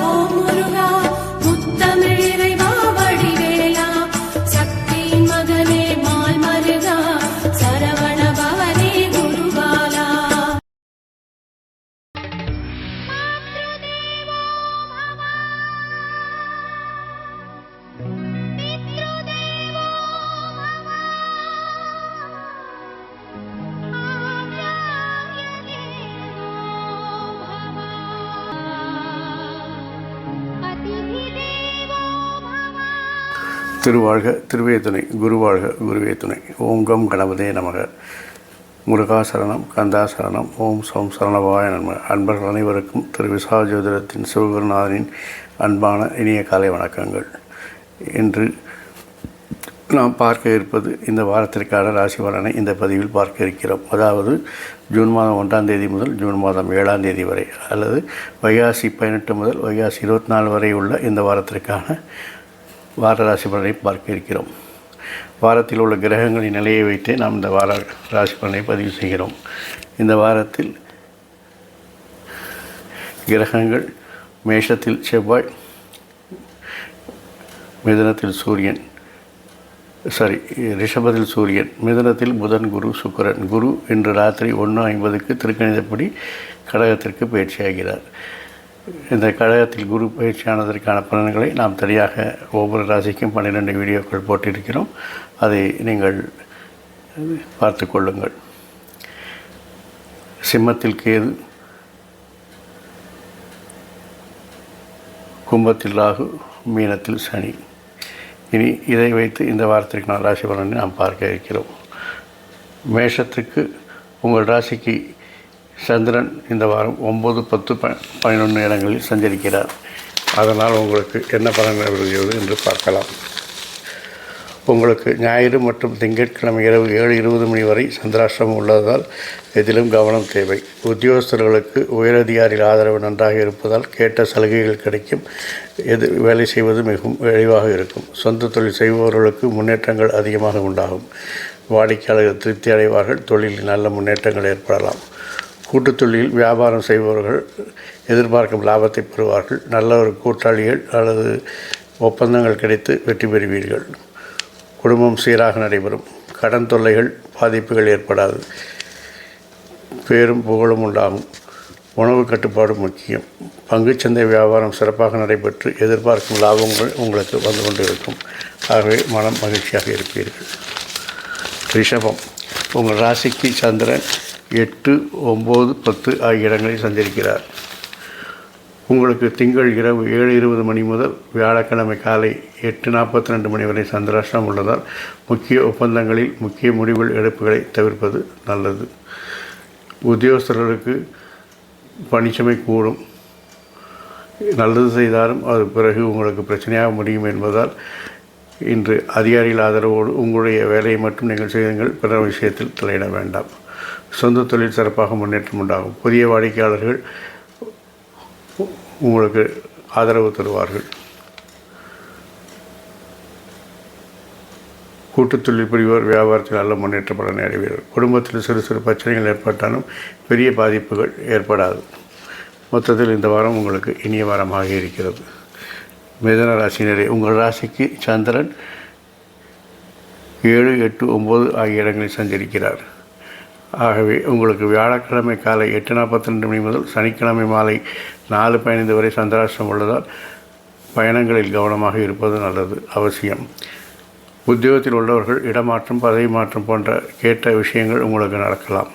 ஓம் முருகா முத்தமிழ் இறைவா வடிவேலா சக்தியின் மகனே மால் மருகா சரவண பவனே குருபாலா. திருவாழ்க திருவே துணை, குருவாழ்க குருவே துணை. ஓம் கம் கணபதே நமக. முருகா சரணம், கந்தா சரணம், ஓம் சோம் சரணபாய நமக. அன்பர்கள் அனைவருக்கும் திரு விசாஜோதிடத்தின் சிவகுருநாதனின் அன்பான இனிய காலை வணக்கங்கள். இன்று நாம் பார்க்க இருப்பது இந்த வாரத்திற்கான ராசி பலனை இந்த பதிவில் பார்க்க இருக்கிறோம். அதாவது ஜூன் மாதம் 1ஆம் தேதி முதல் ஜூன் மாதம் 7ஆம் தேதி வரை, அல்லது வைகாசி 18 முதல் வைகாசி 24 வரை உள்ள இந்த வாரத்திற்கான வார ராசி பலனை பார்க்க இருக்கிறோம். வாரத்தில் உள்ள கிரகங்களின் நிலையை வைத்தே நாம் இந்த வார ராசி பலனை பதிவு செய்கிறோம். இந்த வாரத்தில் கிரகங்கள் மேஷத்தில் செவ்வாய், மிதுனத்தில் சூரியன், ரிஷபத்தில் சூரியன், மிதுனத்தில் புதன், குரு, சுக்கிரன். குரு இன்று ராத்திரி 1:50 திருக்கணிதப்படி கடகத்திற்கு பயிற்சியாகிறார். இந்த கடகத்தில் குரு பயிற்சியானதற்கான பலன்களை நாம் தனியாக ஒவ்வொரு ராசிக்கும் 12 வீடியோக்கள் போட்டிருக்கிறோம். அதை நீங்கள் பார்த்து கொள்ளுங்கள். சிம்மத்தில் கேது, கும்பத்தில் ராகு, மீனத்தில் சனி. இனி இதை வைத்து இந்த வாரத்திற்கான ராசி பலனை நாம் பார்க்க இருக்கிறோம். மேஷத்துக்கு உங்கள் ராசிக்கு சந்திரன் இந்த வாரம் 9, 10, 11 இடங்களில் சஞ்சரிக்கிறார். அதனால் உங்களுக்கு என்ன பலன் வருகிறது என்று பார்க்கலாம். உங்களுக்கு ஞாயிறு மற்றும் திங்கட்கிழமை இரவு 7:20 மணி வரை சந்திராஷ்டிரமம் உள்ளதால் எதிலும் கவனம் தேவை. உத்தியோகஸ்தர்களுக்கு உயரதிகாரிகள் ஆதரவு நன்றாக இருப்பதால் கேட்ட சலுகைகள் கிடைக்கும். வேலை செய்வது மிகவும் எளிவாக இருக்கும். சொந்த தொழில் செய்பவர்களுக்கு முன்னேற்றங்கள் அதிகமாக உண்டாகும். வாடிக்கையாளர்கள் திருப்தி அடைவார்கள். தொழிலில் நல்ல முன்னேற்றங்கள் ஏற்படலாம். கூட்டுத் தொழிலில் வியாபாரம் செய்பவர்கள் எதிர்பார்க்கும் லாபத்தை பெறுவார்கள். நல்ல ஒரு கூட்டாளிகள் அல்லது ஒப்பந்தங்கள் கிடைத்து வெற்றி பெறுவீர்கள். குடும்பம் சீராக நடைபெறும். கடன் தொல்லைகள், பாதிப்புகள் ஏற்படாது. பேரும் புகழும் உண்டாகும். உணவு கட்டுப்பாடு முக்கியம். பங்குச்சந்தை வியாபாரம் சிறப்பாக நடைபெற்று எதிர்பார்க்கும் லாபங்கள் உங்களுக்கு வந்து கொண்டிருக்கும். ஆகவே மனம் மகிழ்ச்சியாக இருப்பீர்கள். ரிஷபம், உங்கள் ராசிக்கு சந்திரன் 8, 9, 10 ஆகிய இடங்களில் சஞ்சரிக்கிறார். உங்களுக்கு திங்கள் இரவு 7:20 மணி முதல் வியாழக்கிழமை காலை 8:42 மணி வரை சந்திராஷ்டிரம் உள்ளதால் முக்கிய ஒப்பந்தங்களில் முக்கிய முடிவுகள் எடுப்புகளை தவிர்ப்பது நல்லது. உத்தியோகஸ்தர்களுக்கு பணிச்சுமை கூடும். நல்லது செய்தாலும் அது பிறகு உங்களுக்கு பிரச்சனையாக முடியும் என்பதால் இன்று அதிகாரிகள் ஆதரவோடு உங்களுடைய வேலையை மட்டும் நீங்கள் செய்யுங்கள். பிற விஷயத்தில் தலையிட வேண்டாம். சொந்த தொழில் சிறப்பாக முன்னேற்றம் உண்டாகும். புதிய வாடிக்கையாளர்கள் உங்களுக்கு ஆதரவு தருவார்கள். கூட்டுத் தொழில் புரிவோர் வியாபாரத்தில் நல்ல முன்னேற்ற பலனை அடைவீர்கள். குடும்பத்தில் சிறு சிறு பிரச்சனைகள் ஏற்பட்டாலும் பெரிய பாதிப்புகள் ஏற்படாது. மொத்தத்தில் இந்த வாரம் உங்களுக்கு இனிய வாரமாக இருக்கிறது. மிதுன ராசினரே, உங்கள் ராசிக்கு சந்திரன் 7, 8, 9 ஆகிய இடங்களில் சஞ்சரிக்கிறார். ஆகவே உங்களுக்கு வியாழக்கிழமை காலை 8:42 மணி முதல் சனிக்கிழமை மாலை 4:15 வரை சந்திராஷ்டிரம் உள்ளதால் பயணங்களில் கவனமாக இருப்பது நல்லது, அவசியம். உத்தியோகத்தில் உள்ளவர்கள் இடமாற்றம், பதவி மாற்றம் போன்ற கேட்ட விஷயங்கள் உங்களுக்கு நடக்கலாம்.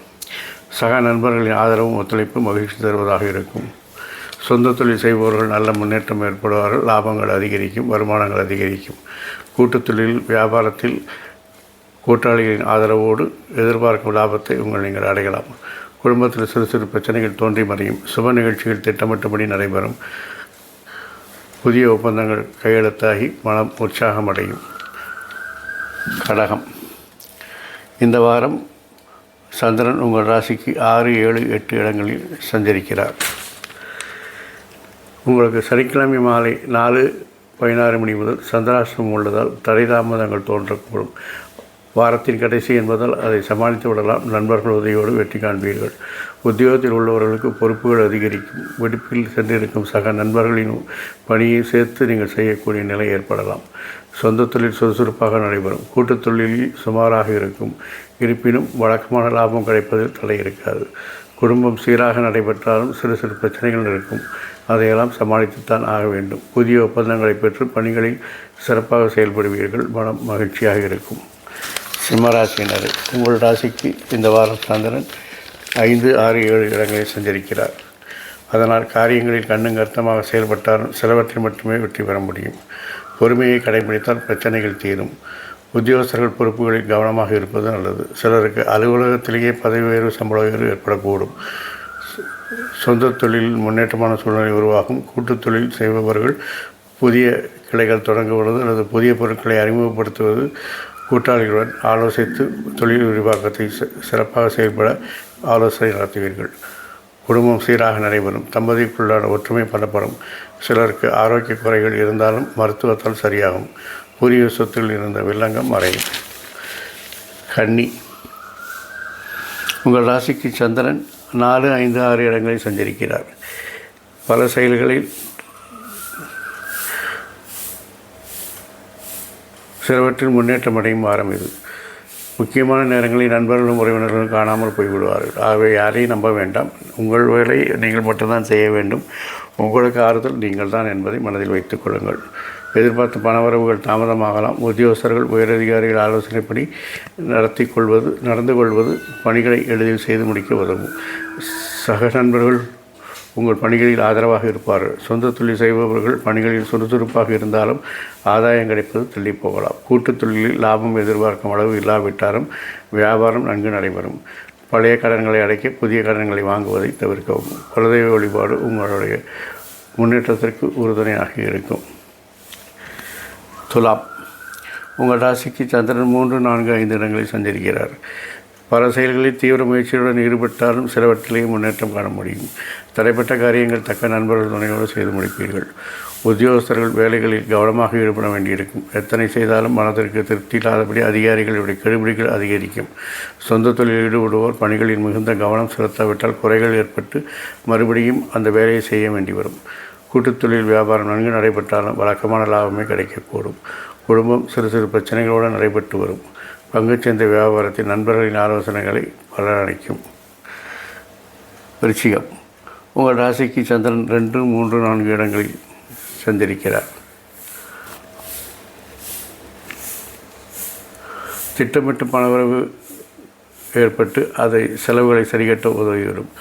சக நண்பர்களின் ஆதரவும் ஒத்துழைப்பு மகிழ்ச்சி தருவதாக இருக்கும். சொந்த தொழில் செய்பவர்கள் நல்ல முன்னேற்றம் ஏற்படுவார்கள். லாபங்கள் அதிகரிக்கும், வருமானங்கள் அதிகரிக்கும். கூட்டுத் தொழில் வியாபாரத்தில் கூட்டாளிகளின் ஆதரவோடு எதிர்பார்க்கும் லாபத்தை நீங்கள் அடையலாம். குடும்பத்தில் சிறு சிறு பிரச்சனைகள் தோன்றி மறையும். சுப நிகழ்ச்சிகள் திட்டமிட்டபடி நடைபெறும். புதிய ஒப்பந்தங்கள் கையெழுத்தாகி மனம் உற்சாகமடையும். கடகம், இந்த வாரம் சந்திரன் உங்கள் ராசிக்கு 6, 7, 8 இடங்களில் சஞ்சரிக்கிறார். உங்களுக்கு சனிக்கிழமை மாலை 4:16 மணி முதல் சந்திராஷ்டிரம் உள்ளதால் தடை தாமதங்கள் தோன்றக்கூடும். வாரத்தின் கடைசி என்பதால் அதை சமாளித்து விடலாம். நண்பர்கள் உதவியோடு வெற்றி காண்பீர்கள். உத்தியோகத்தில் உள்ளவர்களுக்கு பொறுப்புகள் அதிகரிக்கும். விடுப்பில் சென்றிருக்கும் சக நண்பர்களின் பணியை சேர்த்து நீங்கள் செய்யக்கூடிய நிலை ஏற்படலாம். சொந்த தொழில் சுறுசுறுப்பாக நடைபெறும். கூட்டுத் தொழிலில் சுமாராக இருக்கும். இருப்பினும் வழக்கமான லாபம் கிடைப்பதில் தடை இருக்காது. குடும்பம் சீராக நடைபெற்றாலும் சிறு சிறு பிரச்சனைகள் இருக்கும். அதையெல்லாம் சமாளித்துத்தான் ஆக வேண்டும். புதிய ஒப்பந்தங்களை பெற்று பணிகளில் சிறப்பாக செயல்படுவீர்கள். மனம் மகிழ்ச்சியாக இருக்கும். சிம்மராசியினர், உங்கள் ராசிக்கு இந்த வாரம் சந்திரன் 5, 6, 7 இடங்களில் சஞ்சரிக்கிறார். அதனால் காரியங்களில் கண்ணும் கருத்தமாக செயல்பட்டாலும் சிலவற்றை மட்டுமே வெற்றி பெற முடியும். பொறுமையை கடைபிடித்தால் பிரச்சனைகள் தீரும். உத்தியோகஸ்தர்கள் பொறுப்புகளில் கவனமாக இருப்பது நல்லது. சிலருக்கு அலுவலகத்திலேயே பதவி உயர்வு, சம்பள உயர்வு ஏற்படக்கூடும். சொந்த தொழிலில் முன்னேற்றமான சூழ்நிலை உருவாகும். கூட்டுத் தொழில் செய்பவர்கள் புதிய கிளைகள் தொடங்குவது அல்லது புதிய பொருட்களை அறிமுகப்படுத்துவது கூட்டாளிகளுடன் ஆலோசித்து தொழில் விரிவாக்கத்தை சிறப்பாக செயல்பட ஆலோசனை நடத்துவீர்கள். குடும்பம் சீராக நடைபெறும். தம்பதிக்குள்ளான ஒற்றுமை பலப்படும். சிலருக்கு ஆரோக்கிய குறைகள் இருந்தாலும் மருத்துவத்தால் சரியாகும். பூர்வீக சொத்தில் இருந்த வில்லங்கம் மறையும். கன்னி, உங்கள் ராசிக்கு சந்திரன் 4, 5, 6 இடங்களில் சஞ்சரிக்கிறார். பல செயல்களில் சிலவற்றில் முன்னேற்றம் அடையும் வாரம் இது. முக்கியமான நேரங்களில் நண்பர்களும் உறவினர்களும் காணாமல் போய்விடுவார்கள். ஆகவே யாரையும் நம்ப வேண்டாம். உங்கள் வேலையை நீங்கள் மட்டும்தான் செய்ய வேண்டும். உங்களுக்கு ஆறுதல் நீங்கள் தான் என்பதை மனதில் வைத்துக் கொள்ளுங்கள். எதிர்பார்த்த பணவரவுகள் தாமதமாகலாம். உத்தியோகஸ்தர்கள் உயரதிகாரிகள் ஆலோசனைப்படி நடந்து கொள்வது பணிகளை எளிதில் செய்து முடிக்க உதவும். சக நண்பர்கள் உங்கள் பணிகளில் ஆதரவாக இருப்பார்கள். சொந்த தொழில் செய்பவர்கள் பணிகளில் சுறுசுறுப்பாக இருந்தாலும் ஆதாயம் கிடைப்பது தள்ளி போகலாம். கூட்டுத் தொழிலில் லாபம் எதிர்பார்க்கும் அளவு இல்லாவிட்டாலும் வியாபாரம் நன்கு நடைபெறும். பழைய கடன்களை அடைக்க புதிய கடன்களை வாங்குவதை தவிர்க்கவும். குலதெய்வ வழிபாடு உங்களுடைய முன்னேற்றத்திற்கு உறுதுணையாக இருக்கும். துலாம், உங்கள் ராசிக்கு சந்திரன் 3, 4, 5 இடங்களில் சஞ்சரிக்கிறார். பல செயல்களில் தீவிர முயற்சியுடன் ஈடுபட்டாலும் சிலவற்றிலேயே முன்னேற்றம் காண முடியும். தடைப்பட்ட காரியங்கள் தக்க நண்பர்கள் துணையோடு செய்து முடிப்பீர்கள். உத்தியோகஸ்தர்கள் வேலைகளில் கவனமாக ஈடுபட வேண்டியிருக்கும். எத்தனை செய்தாலும் மனதிற்கு திருப்தி இல்லாதபடி அதிகாரிகளுடைய கெடுபிடிகள் அதிகரிக்கும். சொந்த தொழிலில் ஈடுபடுவோர் பணிகளில் மிகுந்த கவனம் செலுத்தாவிட்டால் குறைகள் ஏற்பட்டு மறுபடியும் அந்த வேலையை செய்ய வேண்டி வரும். கூட்டுத் தொழில் வியாபாரம் நன்கு நடைபெற்றாலும் வழக்கமான லாபமே கிடைக்கக்கூடும். குடும்பம் சிறு சிறு பிரச்சனைகளோடு நடைபெற்று வரும். பங்குச்சந்தை வியாபாரத்தில் நண்பர்களின் ஆலோசனைகளை பலனளிக்கும். விருச்சிகம், உங்கள் ராசிக்கு சந்திரன் 2, 3, 4 இடங்களில் சஞ்சரிக்கிறார். திட்டமிட்டு பணவரவு ஏற்பட்டு அதை செலவுகளை சரிகட்ட உதவிவிடும்.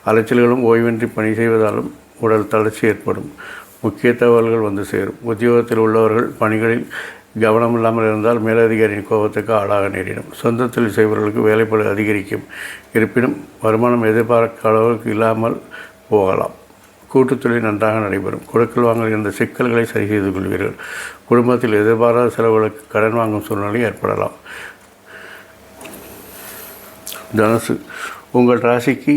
அலைச்சல்களும் ஓய்வின்றி பணி செய்வதாலும் உடல் தளர்ச்சி ஏற்படும். முக்கிய தகவல்கள் வந்து சேரும். உத்தியோகத்தில் உள்ளவர்கள் பணிகளில் கவனம் இல்லாமல் இருந்தால் மேலதிகாரியின் கோபத்துக்கு ஆளாக நேரிடும். சொந்த தொழில் செய்பவர்களுக்கு வேலைப்பளு அதிகரிக்கும். இருப்பினும் வருமானம் எதிர்பார்க்க அளவுக்கு இல்லாமல் போகலாம். கூட்டுத் தொழில் நன்றாக நடைபெறும். கொடுக்கல் வாங்கல் இருந்த சிக்கல்களை சரி செய்து கொள்வீர்கள். குடும்பத்தில் எதிர்பாராத செலவுகளுக்கு கடன் வாங்கும் சூழ்நிலை ஏற்படலாம். தனுசு, உங்கள் ராசிக்கு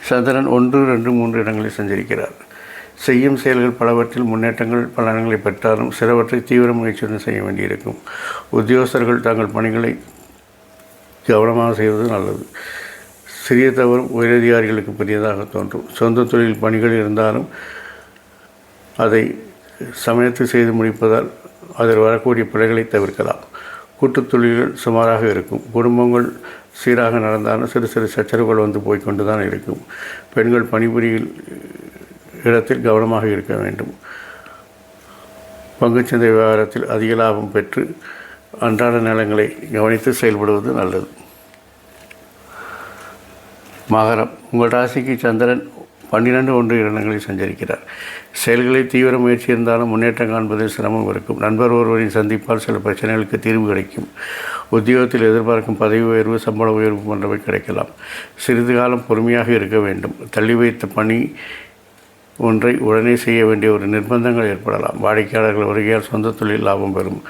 சந்திரன் 1, 2, 3 இடங்களில் சஞ்சரிக்கிறார். செய்யும் செயல்கள் பலவற்றில் முன்னேற்றங்கள் பலன்களை பெற்றாலும் சிலவற்றை தீவிர முயற்சியுடன் செய்ய வேண்டியிருக்கும். உத்தியோகஸ்தர்கள் தங்கள் பணிகளை கவனமாக செய்வது நல்லது. சிறிய தவறும் உயரதிகாரிகளுக்கு பெரியதாக தோன்றும். சொந்த தொழில் பணிகள் இருந்தாலும் அதை சமயத்து செய்து முடிப்பதால் அதில் வரக்கூடிய பிழைகளை தவிர்க்கலாம். கூட்டுத் தொழில்கள் சுமாராக இருக்கும். குடும்பங்கள் சீராக நடந்தாலும் சிறு சிறு சச்சரவுகள் வந்து போய்கொண்டு தான் இருக்கும். பெண்கள் பணிபுரியும் இடத்தில் கவனமாக இருக்க வேண்டும். பங்குச்சந்தை விவகாரத்தில் அதிக லாபம் பெற்று அன்றாட நிலங்களை கவனித்து செயல்படுவது நல்லது. மகரம், உங்கள் ராசிக்கு சந்திரன் 12, 1 இடங்களில் சஞ்சரிக்கிறார். செயல்களில் தீவிர முயற்சி இருந்தாலும் முன்னேற்றம் காண்பதில் சிரமம் இருக்கும். நண்பர் ஒருவரின் சந்திப்பால் சில பிரச்சனைகளுக்கு தீர்வு கிடைக்கும். உத்தியோகத்தில் எதிர்பார்க்கும் பதவி உயர்வு, சம்பள உயர்வு போன்றவை கிடைக்கலாம். சிறிது காலம் பொறுமையாக இருக்க வேண்டும். தள்ளி வைத்த பணி ஒன்றை உடனே செய்ய வேண்டிய ஒரு நிர்பந்தங்கள் ஏற்படலாம். வாடிக்கையாளர்கள் வருகையால் சொந்த தொழில் லாபம் பெறும்.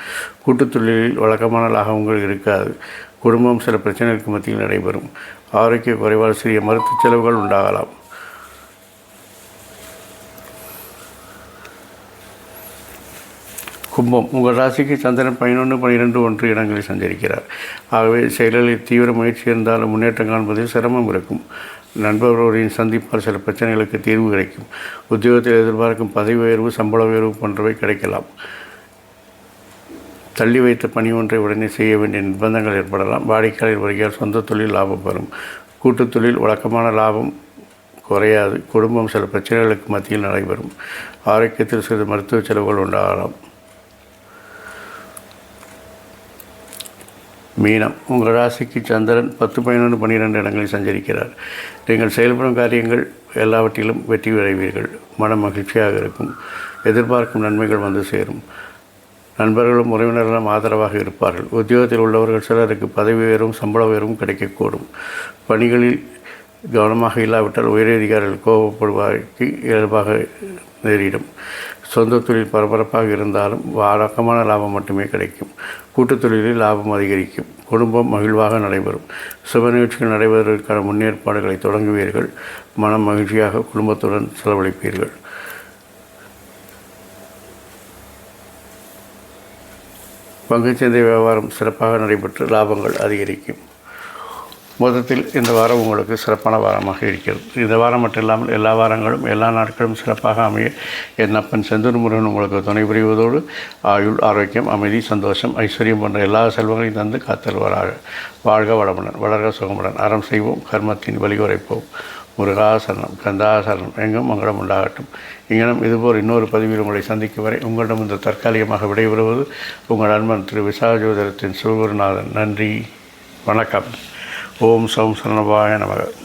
கூட்டுத் தொழிலில் வழக்கமான லாபங்கள் இருக்காது. குடும்பம் சில பிரச்சனைகளுக்கு மத்தியில் நடைபெறும். ஆரோக்கிய குறைவால் சிறிய மருத்துவ செலவுகள் உண்டாகலாம். கும்பம், உங்கள் ராசிக்கு சந்திரன் 11, 12, 1 இடங்களில் சஞ்சரிக்கிறார். ஆகவே செயல்களில் தீவிர முயற்சி இருந்தாலும் முன்னேற்றம் காண்பதில் சிரமம் இருக்கும். நண்பர்களுடன் சந்திப்பால் சில பிரச்சனைகளுக்கு தீர்வு கிடைக்கும். உத்தியோகத்தில் எதிர்பார்க்கும் பதவி உயர்வு, சம்பள உயர்வு போன்றவை கிடைக்கலாம். தள்ளி வைத்த பணி ஒன்றை உடனே செய்ய வேண்டிய நிர்பந்தங்கள் ஏற்படலாம். வாடிக்கையாளர் வருகையால் சொந்த தொழில் லாபம் பெறும். கூட்டுத் தொழில் வழக்கமான லாபம் குறையாது. குடும்பம் சில பிரச்சனைகளுக்கு மத்தியில் நடைபெறும். ஆரோக்கியத்தில் சிறிது மருத்துவ செலவுகள் உண்டாகலாம். மீனம், உங்கள் ராசிக்கு சந்திரன் 10, 11, 12 இடங்களில் சஞ்சரிக்கிறார். நீங்கள் செயல்படும் காரியங்கள் எல்லாவற்றிலும் வெற்றி அடைவீர்கள். மன மகிழ்ச்சியாக இருக்கும். எதிர்பார்க்கும் நன்மைகள் வந்து சேரும். நண்பர்களும் உறவினர்களும் ஆதரவாக இருப்பார்கள். உத்தியோகத்தில் உள்ளவர்கள் சிலருக்கு பதவி உயர்வும் சம்பள உயர்வும் கிடைக்கக்கூடும். பணிகளில் கவனமாக இல்லாவிட்டால் உயரதிகாரிகள் கோபப்படுவதற்கு இயல்பாக நேரிடும். சொந்த தொழில் பரபரப்பாக இருந்தாலும் வழக்கமான லாபம் மட்டுமே கிடைக்கும். கூட்டுத் தொழிலில் லாபம் அதிகரிக்கும். குடும்பம் மகிழ்வாக நடைபெறும். சுப நிகழ்ச்சிகள் நடைபெறுவதற்கான முன்னேற்பாடுகளை தொடங்குவீர்கள். மனம் மகிழ்ச்சியாக குடும்பத்துடன் செலவழிப்பீர்கள். பங்குச்சந்தை வியாபாரம் சிறப்பாக நடைபெற்று லாபங்கள் அதிகரிக்கும். மொத்தத்தில் இந்த வாரம் உங்களுக்கு சிறப்பான வாரமாக இருக்கிறது. இந்த வாரம் மட்டும் இல்லாமல் எல்லா வாரங்களும் எல்லா நாட்களும் சிறப்பாக அமைய என் அப்பன் செந்தூர் முருகன் உங்களுக்கு துணை புரிவதோடு ஆயுள், ஆரோக்கியம், அமைதி, சந்தோஷம், ஐஸ்வர்யம் போன்ற எல்லா செல்வங்களையும் தந்து காத்தல்வராக. வாழ்க வளமுடன், வளர்க சுகமுடன். அறம் செய்வோம், கர்மத்தின் வழிகுறைப்போம். முருகாசரணம், கந்தாசரணம், எங்கும் மங்களம் உண்டாகட்டும். இங்கனம் இதுபோல் இன்னொரு பதிவில் உங்களை சந்திக்கும் வரை உங்களிடம் இந்த தற்காலிகமாக விடைபெறுவது உங்கள் நண்பன் திரு விசாஜோதரத்தின் சிவகுருநாதன். நன்றி, வணக்கம். ஓம் சௌம் சரணபாய நமக.